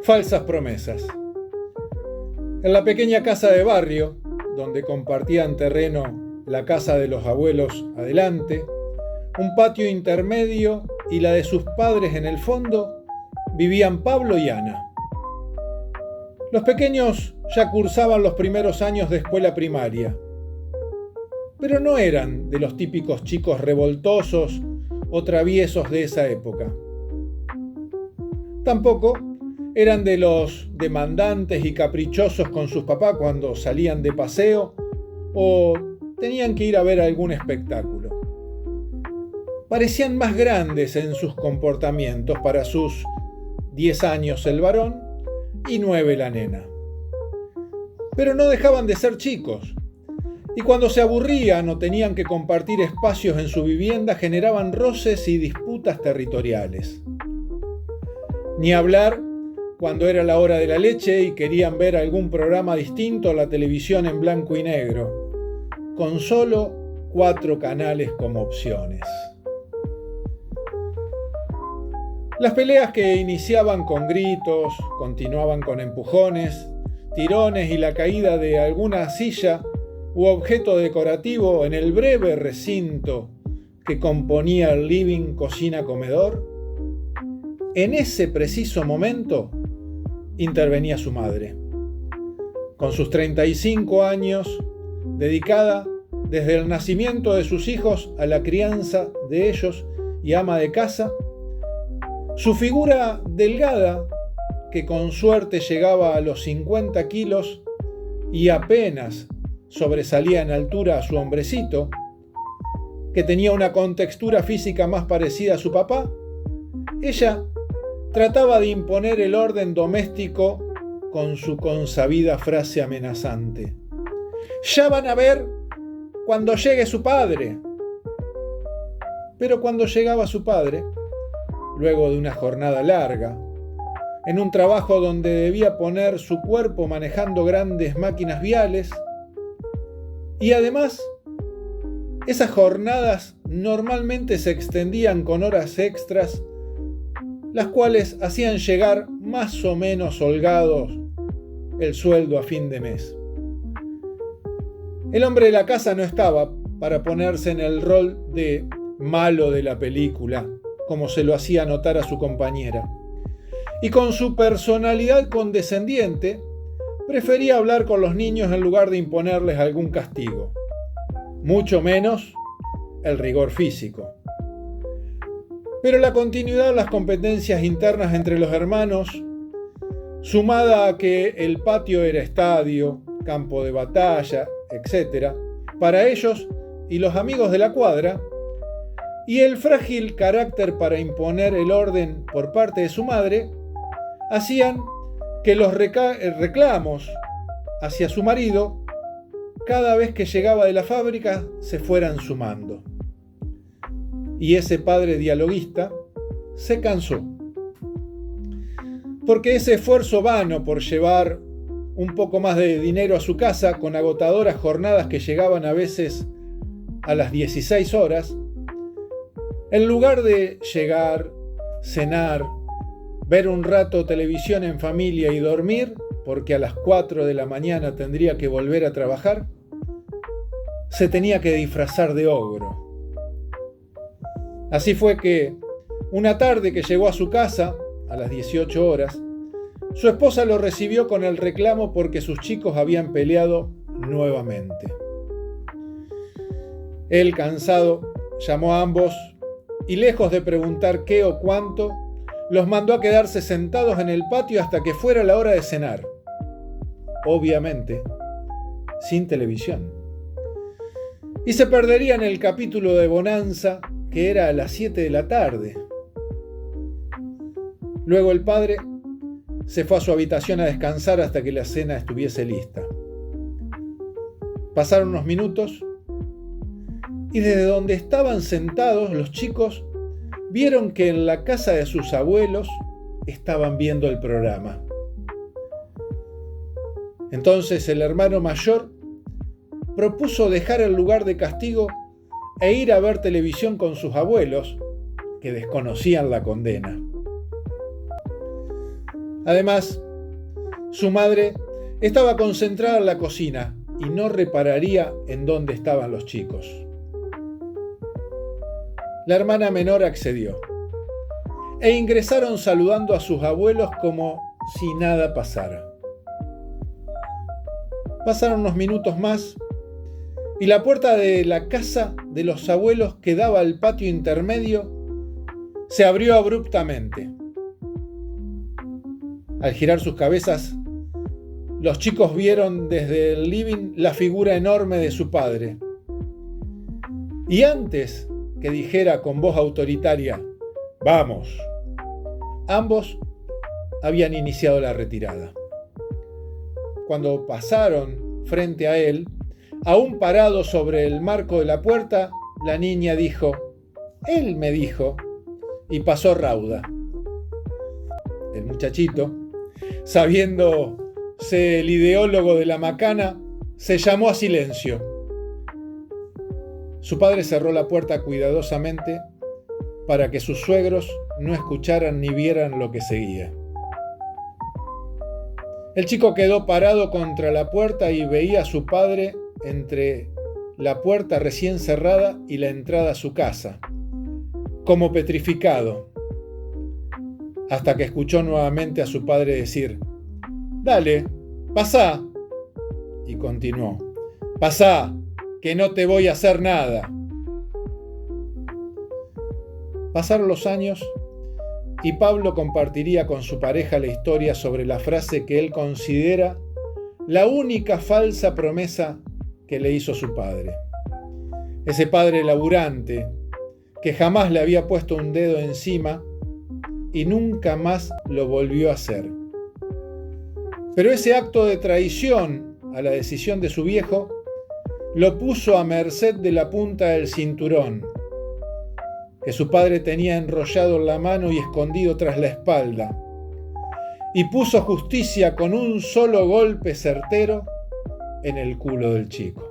Falsas promesas. En la pequeña casa de barrio, donde compartían terreno la casa de los abuelos adelante, un patio intermedio y la de sus padres en el fondo, vivían Pablo y Ana. Los pequeños ya cursaban los primeros años de escuela primaria, pero no eran de los típicos chicos revoltosos o traviesos de esa época. Tampoco eran de los demandantes y caprichosos con sus papás cuando salían de paseo o tenían que ir a ver algún espectáculo. Parecían más grandes en sus comportamientos para sus 10 años el varón y 9 la nena. Pero no dejaban de ser chicos, y cuando se aburrían o tenían que compartir espacios en su vivienda generaban roces y disputas territoriales. Ni hablar cuando era la hora de la leche y querían ver algún programa distinto a la televisión en blanco y negro, con solo 4 canales como opciones. Las peleas que iniciaban con gritos, continuaban con empujones, tirones y la caída de alguna silla u objeto decorativo en el breve recinto que componía el living, cocina, comedor. En ese preciso momento intervenía su madre. Con sus 35 años, dedicada desde el nacimiento de sus hijos a la crianza de ellos y ama de casa, su figura delgada, que con suerte llegaba a los 50 kilos y apenas sobresalía en altura a su hombrecito, que tenía una contextura física más parecida a su papá, ella trataba de imponer el orden doméstico con su consabida frase amenazante: «Ya van a ver cuando llegue su padre». Pero cuando llegaba su padre, luego de una jornada larga, en un trabajo donde debía poner su cuerpo manejando grandes máquinas viales, y además, esas jornadas normalmente se extendían con horas extras, las cuales hacían llegar más o menos holgados el sueldo a fin de mes. El hombre de la casa no estaba para ponerse en el rol de malo de la película, como se lo hacía notar a su compañera, y con su personalidad condescendiente, prefería hablar con los niños en lugar de imponerles algún castigo, mucho menos el rigor físico. Pero la continuidad de las competencias internas entre los hermanos, sumada a que el patio era estadio, campo de batalla, etc., para ellos y los amigos de la cuadra, y el frágil carácter para imponer el orden por parte de su madre, hacían que los reclamos hacia su marido, cada vez que llegaba de la fábrica, se fueran sumando. Y ese padre dialoguista se cansó. Porque ese esfuerzo vano por llevar un poco más de dinero a su casa, con agotadoras jornadas que llegaban a veces a las 16 horas, en lugar de llegar, cenar, ver un rato televisión en familia y dormir, porque a las 4 de la mañana tendría que volver a trabajar, se tenía que disfrazar de ogro. Así fue que, una tarde que llegó a su casa, a las 18 horas, su esposa lo recibió con el reclamo porque sus chicos habían peleado nuevamente. Él, cansado, llamó a ambos y, lejos de preguntar qué o cuánto, los mandó a quedarse sentados en el patio hasta que fuera la hora de cenar. Obviamente, sin televisión. Y se perderían el capítulo de Bonanza, que era a las 7 de la tarde. Luego el padre se fue a su habitación a descansar hasta que la cena estuviese lista. Pasaron unos minutos y desde donde estaban sentados los chicos vieron que en la casa de sus abuelos estaban viendo el programa. Entonces el hermano mayor propuso dejar el lugar de castigo e ir a ver televisión con sus abuelos, que desconocían la condena. Además, su madre estaba concentrada en la cocina y no repararía en dónde estaban los chicos. La hermana menor accedió e ingresaron saludando a sus abuelos como si nada pasara. Pasaron unos minutos más y la puerta de la casa de los abuelos que daba al patio intermedio se abrió abruptamente. Al girar sus cabezas, los chicos vieron desde el living la figura enorme de su padre. Y antes que dijera con voz autoritaria, «Vamos», ambos habían iniciado la retirada. Cuando pasaron frente a él, aún parado sobre el marco de la puerta, la niña dijo, «Él me dijo», y pasó rauda. El muchachito, sabiéndose el ideólogo de la macana, se llamó a silencio. Su padre cerró la puerta cuidadosamente para que sus suegros no escucharan ni vieran lo que seguía. El chico quedó parado contra la puerta y veía a su padre entre la puerta recién cerrada y la entrada a su casa, como petrificado, hasta que escuchó nuevamente a su padre decir, «Dale, pasá», y continuó, «Pasá, que no te voy a hacer nada». Pasaron los años y Pablo compartiría con su pareja la historia sobre la frase que él considera la única falsa promesa que le hizo su padre. Ese padre laburante que jamás le había puesto un dedo encima y nunca más lo volvió a hacer. Pero ese acto de traición a la decisión de su viejo lo puso a merced de la punta del cinturón que su padre tenía enrollado en la mano y escondido tras la espalda, y puso justicia con un solo golpe certero en el culo del chico.